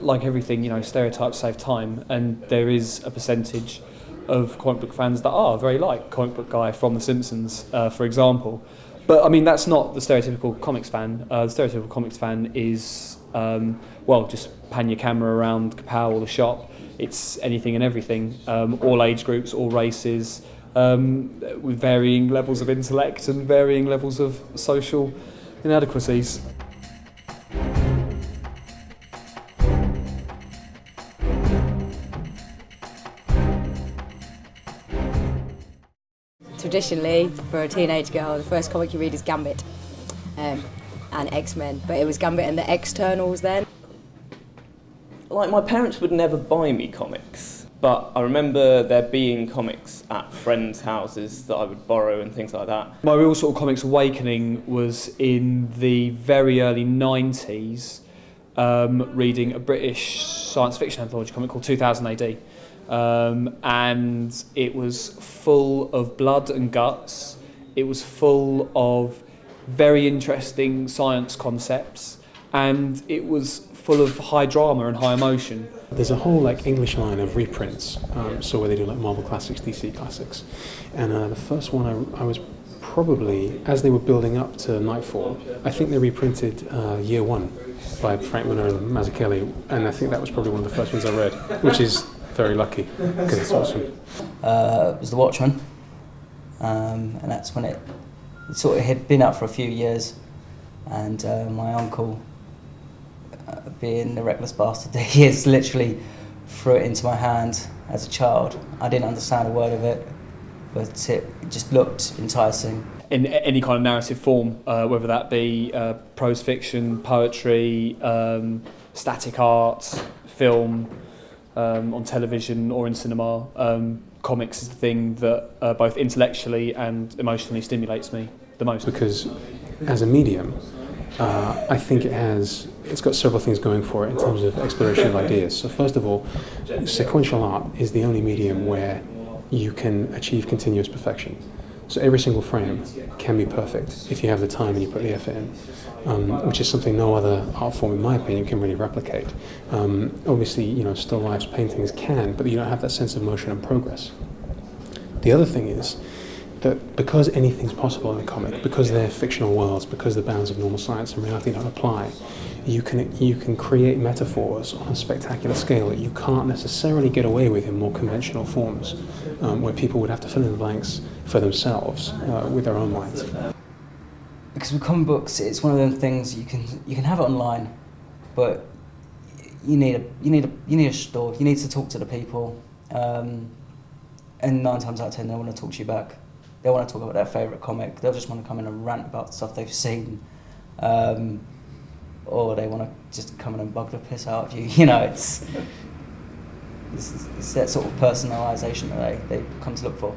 like everything, stereotypes save time, and there is a percentage of comic book fans that are very like comic book guy from The Simpsons, for example. But I mean, that's not the stereotypical comics fan. The stereotypical comics fan is, just pan your camera around Kapow or the shop. It's anything and everything, all age groups, all races, with varying levels of intellect and varying levels of social inadequacies. Traditionally, for a teenage girl, the first comic you read is Gambit and X-Men, but it was Gambit and the Externals then. Like, my parents would never buy me comics, but I remember there being comics at friends' houses that I would borrow and things like that. My real sort of comics awakening was in the very early 90s, reading a British science fiction anthology comic called 2000 AD. And it was full of blood and guts. It was full of very interesting science concepts, and it was full of high drama and high emotion. There's a whole English line of reprints, so where they do Marvel Classics, DC Classics, and the first one I was probably, as they were building up to Nightfall, I think they reprinted Year One by Frank Miller and Mazzucchelli, and I think that was probably one of the first ones I read, which is very lucky, because it's awesome. It was The Watchmen, and that's when it sort of had been out for a few years, and my uncle, being the reckless bastard that he is, literally threw it into my hand as a child. I didn't understand a word of it, but it just looked enticing. In any kind of narrative form, whether that be prose fiction, poetry, static art, film, on television or in cinema, comics is the thing that both intellectually and emotionally stimulates me the most. Because as a medium, I think it's got several things going for it in terms of exploration of ideas. So first of all, sequential art is the only medium where you can achieve continuous perfection. So every single frame can be perfect if you have the time and you put the effort in, which is something no other art form, in my opinion, can really replicate. Obviously, still lifes, paintings can, but you don't have that sense of motion and progress. The other thing is that because anything's possible in a comic, because they're fictional worlds, because the bounds of normal science and reality don't apply, you can create metaphors on a spectacular scale that you can't necessarily get away with in more conventional forms, where people would have to fill in the blanks for themselves with their own minds. Because with comic books, it's one of those things you can have it online, but you need a store. You need to talk to the people, and 9 times out of 10 they want to talk to you back. They want to talk about their favourite comic. They'll just want to come in and rant about stuff they've seen, or they want to just come in and bug the piss out of you. It's that sort of personalisation that they come to look for.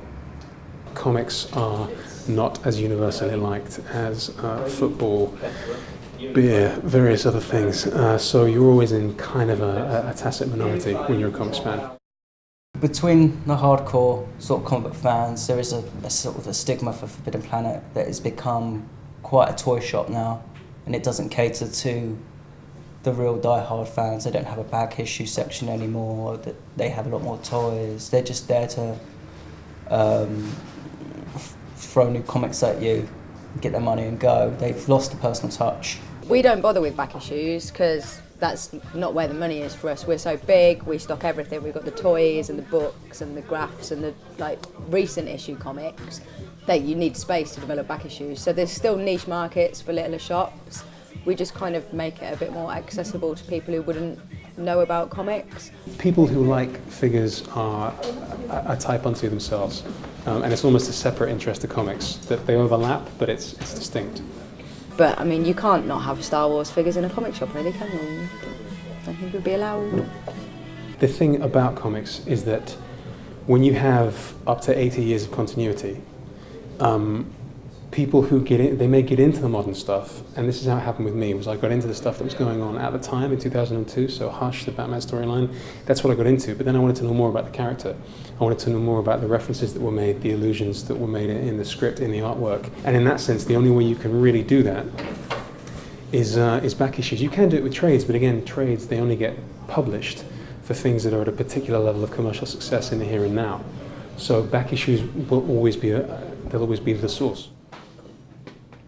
Comics are not as universally liked as football, beer, various other things. So you're always in kind of a tacit minority when you're a comics fan. Between the hardcore sort of comic book fans, there is a sort of a stigma for Forbidden Planet that has become quite a toy shop now, and it doesn't cater to the real die-hard fans. They don't have a back issue section anymore. They have a lot more toys. They're just there to throw new comics at you, get their money and go. They've lost the personal touch. We don't bother with back issues because that's not where the money is for us. We're so big, we stock everything. We've got the toys and the books and the graphs and the recent issue comics that you need space to develop back issues. So there's still niche markets for littler shops. We just kind of make it a bit more accessible to people who wouldn't know about comics. People who like figures are a type unto themselves, and it's almost a separate interest to comics, that they overlap, but it's distinct. But I mean, you can't not have Star Wars figures in a comic shop, really, can you? I don't think it would be allowed. The thing about comics is that when you have up to 80 years of continuity, people who get in, they may get into the modern stuff, and this is how it happened with me, was I got into the stuff that was going on at the time in 2002, so Hush, the Batman storyline, that's what I got into, but then I wanted to know more about the character. I wanted to know more about the references that were made, the allusions that were made in the script, in the artwork, and in that sense, the only way you can really do that is back issues. You can do it with trades, but again, trades, they only get published for things that are at a particular level of commercial success in the here and now. So back issues will always be they'll always be the source.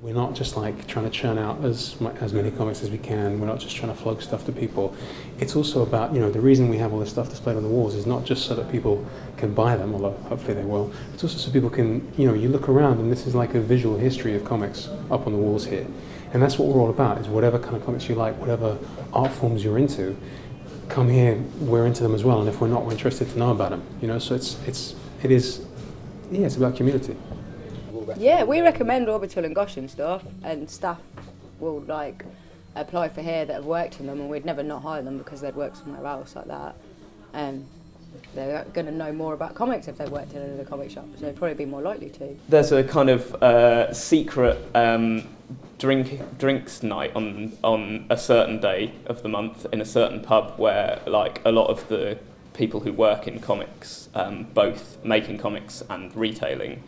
We're not just like trying to churn out as many comics as we can. We're not just trying to flog stuff to people. It's also about, the reason we have all this stuff displayed on the walls is not just so that people can buy them, although hopefully they will. It's also so people can, you look around and this is like a visual history of comics up on the walls here. And that's what we're all about, is whatever kind of comics you like, whatever art forms you're into, come here, we're into them as well. And if we're not, we're interested to know about them. So it's about community. Yeah, we recommend Orbital and Goshen stuff, and staff will apply for here that have worked in them, and we'd never not hire them because they'd worked somewhere else like that. They're going to know more about comics if they've worked in another comic shop, so they'd probably be more likely to. There's a kind of secret drinks night on a certain day of the month in a certain pub where a lot of the people who work in comics, both making comics and retailing,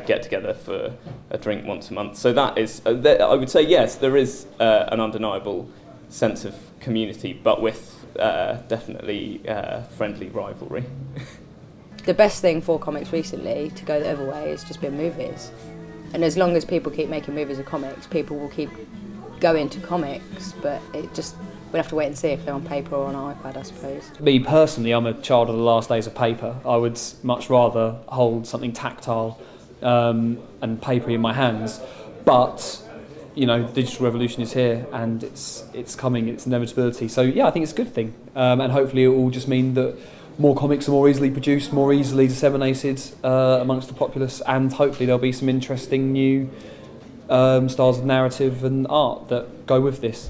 get together for a drink once a month. So that is, I would say, yes, there is an undeniable sense of community, but with definitely friendly rivalry. The best thing for comics recently, to go the other way, has just been movies. And as long as people keep making movies of comics, people will keep going to comics, but we'll have to wait and see if they're on paper or on an iPad, I suppose. Me personally, I'm a child of the last days of paper. I would much rather hold something tactile and papery in my hands. But, the digital revolution is here and it's coming, it's inevitability. So yeah, I think it's a good thing. And hopefully it will just mean that more comics are more easily produced, more easily disseminated amongst the populace, and hopefully there'll be some interesting new styles of narrative and art that go with this.